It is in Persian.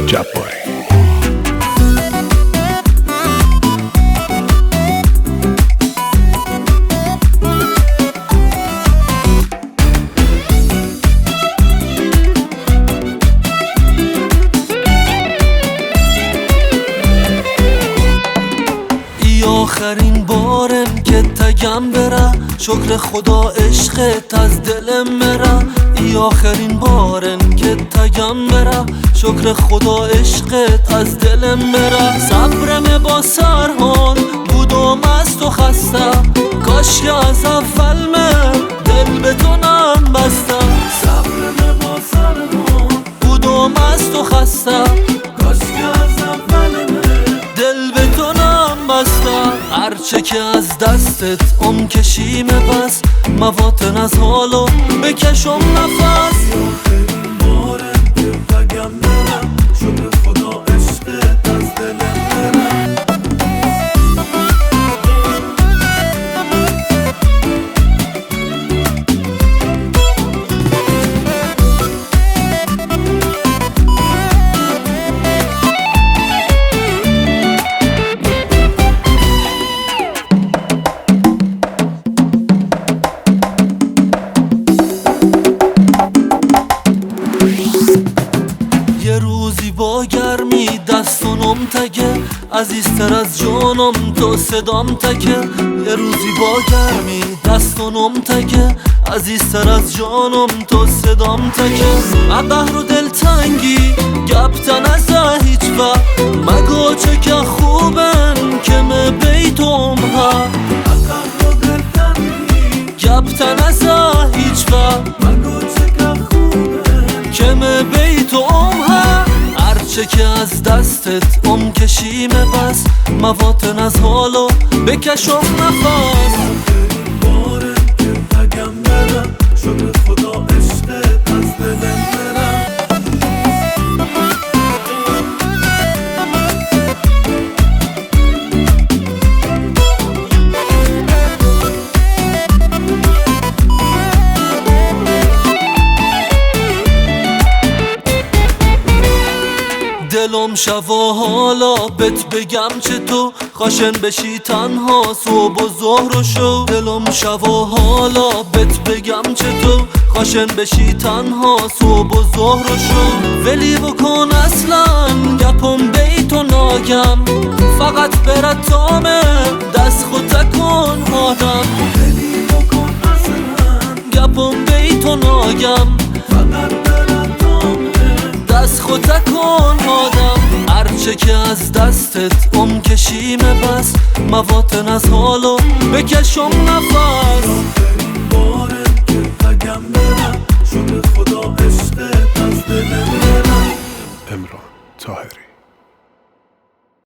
جباری. آخرین بارم که تگم بره، شکر خدا عشقت از دلم بره. ای آخرین بارم که تگم بره، شکر خدا عشقت از دلم بره. صبرم با سرحال بودم از تو خسته، کاش که از اول من دل به تو نم بستم. صبرم با سرحال بودم از تو خسته، کاش که از اول من دل به تو نم بستم. هرچه که از دستت کشیم بس، مواتن از حالو بکشم نفس. آخرین بارم که بگم برم، شکر خدا عشقت از دلم برم. یه روزی با گرمی دستونم تگه، عزیزتر از جانم تو صدام تکه. یه روزی با گرمی دستونم تگه، عزیزتر از جانم تو صدام تکه. بحر و دلتنگی گبتن از هیچ و مگو چه که خوبن که می بیتم ها. بحر و دلتنگی گبتن از هیچ و مگو چه که خوبن که می بیتم ها. هرچه که از دستت کشیم بس، مواتن از حالو بکشم نفس. آخرین بارم که بگم برم، شکر خدا عشقت از دلم برم. دلم شوا حالا بت بگم چه تو خاشن بشی تنها صبح و ظهر و شو. دلم شوا حالا بت بگم چه تو خاشن بشی تنها صبح و ظهر و شو. ولی بکن اصلا گپم بیتو ناگم، فقط برد تامه دست خود تکن آدم. ولی بکن اصلا گپم بیتو ناگم، فقط برد تامه دست خود تکن آدم. هرچه که از دستت کشیم بس، مواتن از حالو بکشم نفس. آخرین بارم که بگم برم، شکر خدا